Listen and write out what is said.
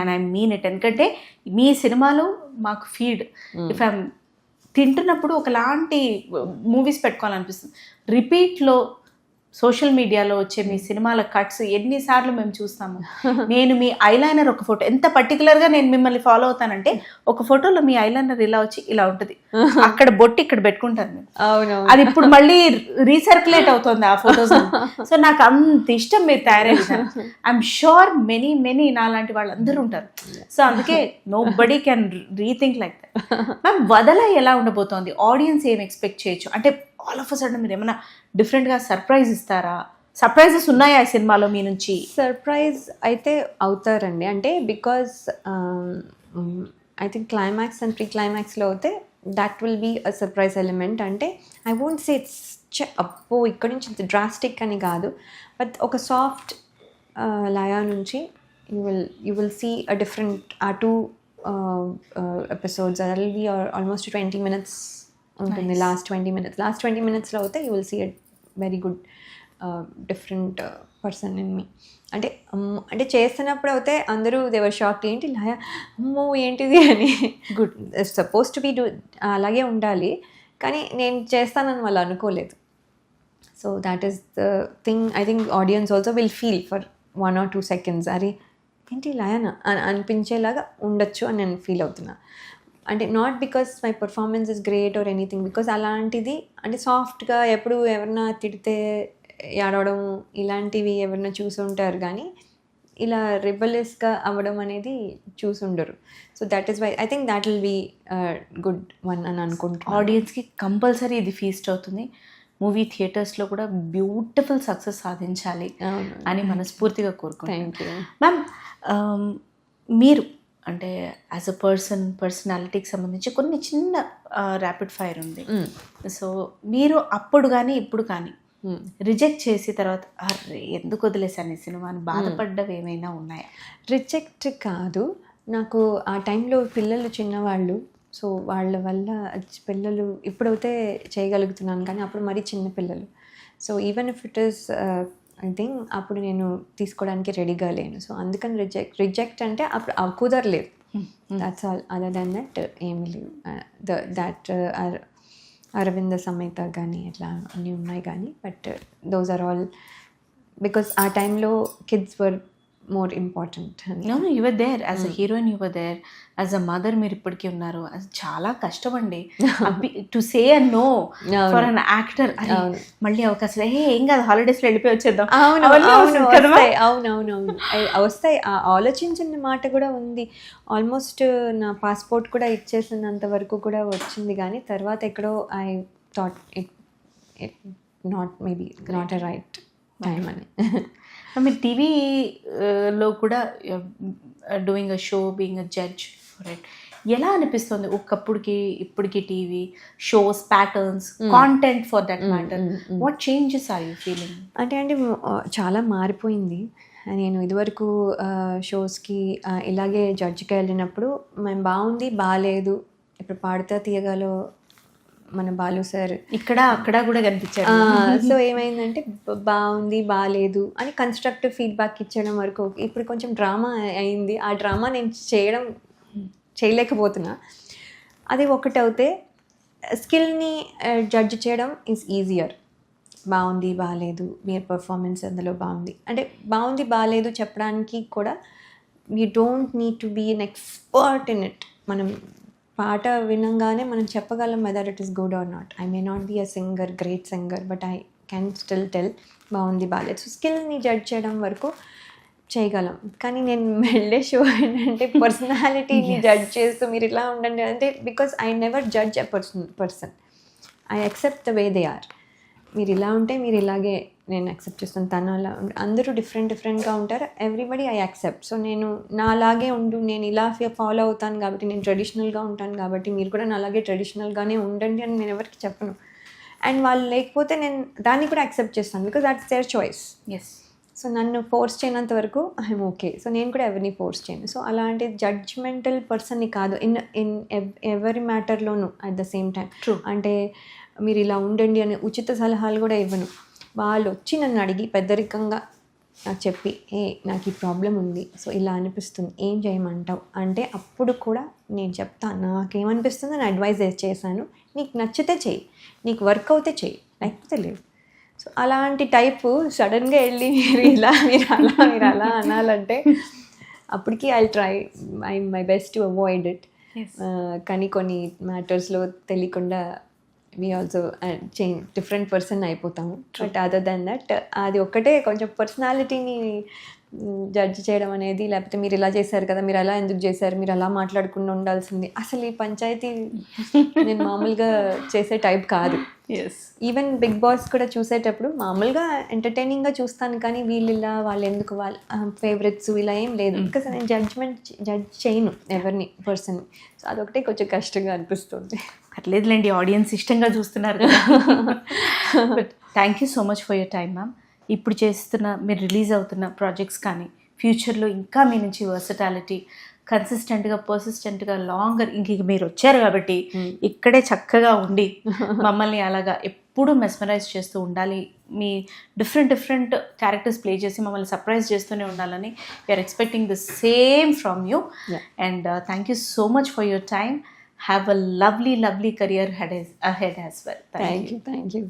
And I mean it. ఎందుకంటే మీ సినిమాలు మాకు ఫీడ్. ఇఫ్ ఐమ్ తింటున్నప్పుడు ఒకలాంటి మూవీస్ పెట్టుకోవాలనిపిస్తుంది. రిపీట్లో సోషల్ మీడియాలో వచ్చే మీ సినిమాల కట్స్ ఎన్నిసార్లు మేము చూస్తాము. నేను మీ ఐలైనర్ ఒక ఫోటో ఎంత పర్టికులర్గా నేను మిమ్మల్ని ఫాలో అవుతానంటే, ఒక ఫోటోలో మీ ఐలైనర్ ఇలా వచ్చి ఇలా ఉంటుంది, అక్కడ బొట్టి ఇక్కడ పెట్టుకుంటాను నేను. అవును, అది ఇప్పుడు మళ్ళీ రీసర్క్యులేట్ అవుతుంది ఆ ఫొటోస్. సో నాకు అంత ఇష్టం మీరు తయారైన. ఐఎమ్ షూర్ మెనీ నాలాంటి వాళ్ళు అందరూ ఉంటారు. సో అందుకే nobody can rethink like that. Ma'am, వదల ఎలా ఉండబోతోంది? ఆడియన్స్ ఏం ఎక్స్పెక్ట్ చేయొచ్చు? అంటే ఆల్ ఆఫ్ అ సడన్ మీరు ఏమైనా డిఫరెంట్గా సర్ప్రైజ్ ఇస్తారా? సర్ప్రైజెస్ ఉన్నాయా ఈ సినిమాలో మీ నుంచి? సర్ప్రైజ్ అయితే అవుతారండి. అంటే because I think climax and ప్రీ క్లైమాక్స్లో అయితే that will be a surprise element. అంటే ఐ వోంట్ సే ఇట్స్ అప్పో ఇక్కడ నుంచి డ్రాస్టిక్ అని కాదు, బట్ ఒక సాఫ్ట్ లయా నుంచి you will see a different ఆ 2 episodes. That will be almost 20 minutes ఉంటుంది. లాస్ట్ 20 minutesలో అయితే you will see a very good different person in me. అంటే చేస్తున్నప్పుడు అయితే అందరూ దేవర్ షాక్, ఏంటి లాయా, అమ్మో ఏంటిది అని. గుడ్, సపోజ్ టు బీ అలాగే ఉండాలి, కానీ నేను చేస్తానని వాళ్ళు అనుకోలేదు. So that is the thing. I think audience also will feel for 1 or 2 seconds, అరే ఏంటి లాయానా అని అనిపించేలాగా ఉండొచ్చు అని నేను ఫీల్ అవుతున్నా. అంటే not because my performance is great or anything, because అలాంటిది అంటే సాఫ్ట్గా ఎప్పుడు ఎవరన్నా తిడితే ఏడవడం ఇలాంటివి ఎవరన్నా చూసుంటారు, కానీ ఇలా రిబలియస్గా అవ్వడం అనేది చూసుండరు. So that is why I think that will be good one అని అనుకుంటున్నాను. ఆడియన్స్కి కంపల్సరీ ఇది ఫీస్ట్ అవుతుంది. మూవీ థియేటర్స్లో కూడా బ్యూటిఫుల్ సక్సెస్ సాధించాలి అని మనస్ఫూర్తిగా కోరుకుంటున్నాను. Thank you ma'am. మీరు అంటే యాజ్ అ పర్సనాలిటీకి సంబంధించి కొన్ని చిన్న ర్యాపిడ్ ఫైర్ ఉంది. సో మీరు అప్పుడు కానీ ఇప్పుడు కానీ రిజెక్ట్ చేసి తర్వాత అరే ఎందుకు వదిలేసాను ఈ సినిమాని బాధపడ్డవి ఏమైనా ఉన్నాయా? రిజెక్ట్ కాదు, నాకు ఆ టైంలో పిల్లలు చిన్నవాళ్ళు. సో వాళ్ళ వల్ల పిల్లలు ఇప్పుడైతే చేయగలుగుతున్నాను, కానీ అప్పుడు మరీ చిన్న పిల్లలు. So even if it is I think అప్పుడు నేను తీసుకోవడానికి రెడీగా లేను. సో అందుకని రిజెక్ట్ అంటే అప్పుడు కుదరలేదు. That's all. Other than that ఏమీ లేవు. దట్ అరవింద సమేత కానీ అట్లా అన్నీ ఉన్నాయి, కానీ but those are all because ఆ టైంలో kids were more important. No, you were there as a heroine, you were there as a mother. మీరు ఇప్పటికీ ఉన్నారు. అది చాలా కష్టం అండి to say and no for an actor. అది మళ్ళీ అవకాశం ఏం కాదు, హాలిడేస్లో వెళ్ళిపోయి వచ్చేద్దాం. అవునవునవును వస్తాయి. ఆలోచించిన మాట కూడా ఉంది. ఆల్మోస్ట్ నా పాస్పోర్ట్ కూడా ఇచ్చేసినంత వరకు కూడా వచ్చింది, కానీ తర్వాత ఎక్కడో I thought it maybe not a right time అని. మీరు టీవీలో కూడా doing a show, being a judge for it, ఎలా అనిపిస్తుంది ఒకప్పుడుకి ఇప్పటికి TV shows patterns, content for that matter, what changes are you feeling? అంటే చాలా మారిపోయింది. నేను ఇదివరకు షోస్కి ఇలాగే జడ్జికి వెళ్ళినప్పుడు మేము బాగుంది బాగాలేదు, ఇప్పుడు పాడితే తీయగాలో మన బాలు సార్ ఇక్కడ అక్కడ కూడా కనిపించారు. సో ఏమైందంటే బాగుంది బాగాలేదు అని కన్స్ట్రక్టివ్ ఫీడ్బ్యాక్ ఇచ్చడం వరకు. ఇప్పుడు కొంచెం డ్రామా అయింది, ఆ డ్రామా నేను చేయలేకపోతున్నా. అది ఒకటి అవుతే స్కిల్ని జడ్జ్ చేయడం ఈజ్ ఈజియర్. బాగుంది బాగాలేదు, మీ పర్ఫార్మెన్స్ అందులో బాగుంది అంటే బాగుంది బాగాలేదు చెప్పడానికి కూడా you don't need to be an expert in it. మనం పాట వినంగానే మనం చెప్పగలం whether it is good or not. I may not be a singer, great singer, but I can still tell బాగుంది బాగాలేదు. సో స్కిల్ని జడ్జ్ చేయడం వరకు చేయగలం, కానీ నేను వెళ్ళే షో ఏంటంటే పర్సనాలిటీని జడ్జ్ చేస్తూ మీరు ఇలా ఉండండి అంటే, because I never judge a person, I accept the way they are. మీరు ఇలా ఉంటే మీరు ఇలాగే నేను యాక్సెప్ట్ చేస్తాను, తను అలా అందరూ డిఫరెంట్గా ఉంటారు, ఎవ్రీబడి ఐ యాక్సెప్ట్. సో నేను నా అలాగే ఉండు, నేను ఇలా ఫాలో అవుతాను కాబట్టి, నేను ట్రెడిషనల్గా ఉంటాను కాబట్టి మీరు కూడా నా అలాగే ట్రెడిషనల్గానే ఉండండి అని నేను ఎవరికి చెప్పను. అండ్ వాళ్ళు లేకపోతే నేను దాన్ని కూడా యాక్సెప్ట్ చేస్తాను, because that's their choice. Yes. So నన్ను ఫోర్స్ చేయనంత వరకు ఐఎమ్ ఓకే. సో నేను కూడా ఎవరిని ఫోర్స్ చేయను. సో అలాంటి జడ్జ్మెంటల్ పర్సన్ని కాదు ఇన్ ఎవరి మ్యాటర్లోనూ అట్ ద సేమ్ టైం. అంటే మీరు ఇలా ఉండండి అని ఉచిత సలహాలు కూడా ఇవ్వను. వాళ్ళు వచ్చి నన్ను అడిగి పెద్దరికంగా నాకు చెప్పి నాకు ఈ ప్రాబ్లం ఉంది, సో ఇలా అనిపిస్తుంది, ఏం చేయమంటావు అంటే అప్పుడు కూడా నేను చెప్తాను, నాకేమనిపిస్తుందో నేను అడ్వైజ్ చేశాను, నీకు నచ్చితే చెయ్యి, నీకు వర్క్ అవుతే చెయ్యి, లేకపోతే లేదు. సో అలాంటి టైపు సడన్గా వెళ్ళి మీరు అలా అనాలంటే అప్పటికి my best to avoid it. కానీ కొన్ని మ్యాటర్స్లో తెలియకుండా we also change different person అయిపోతాము. బట్ అదర్ దెన్ దట్ అది ఒక్కటే కొంచెం పర్సనాలిటీని జడ్జ్ చేయడం అనేది, లేకపోతే మీరు ఇలా చేశారు కదా, మీరు అలా ఎందుకు చేశారు, మీరు అలా మాట్లాడకుండా ఉండాల్సింది, అసలు ఈ పంచాయతీ నేను మామూలుగా చేసే టైప్ కాదు. ఈవెన్ బిగ్ బాస్ కూడా చూసేటప్పుడు మామూలుగా ఎంటర్టైనింగ్గా చూస్తాను, కానీ వీళ్ళు ఇలా వాళ్ళు ఎందుకు వాళ్ళ ఫేవరెట్స్ ఇలా ఏం లేదు, బికాస్ నేను జడ్జ్ చేయను ఎవరిని పర్సన్. సో అదొకటే కొంచెం కష్టంగా అనిపిస్తుంది. అట్లేదులేండి, ఆడియన్స్ ఇష్టంగా చూస్తున్నారు కదా. But thank you so much for your time ma'am. ఇప్పుడు చేస్తున్న మీరు రిలీజ్ అవుతున్న ప్రాజెక్ట్స్ కానీ ఫ్యూచర్లో ఇంకా మీ నుంచి వర్సటాలిటీ కన్సిస్టెంట్గా పర్సిస్టెంట్గా లాంగర్ ఇంక మీరు వచ్చారు కాబట్టి ఇక్కడే చక్కగా ఉండి మమ్మల్ని అలాగా ఎప్పుడూ మెస్మరైజ్ చేస్తూ ఉండాలి, మీ డిఫరెంట్ క్యారెక్టర్స్ ప్లే చేసి మమ్మల్ని సర్ప్రైజ్ చేస్తూనే ఉండాలని we are expecting the same from you. And thank you so much for your time. Have a lovely career ahead as well. Thank you.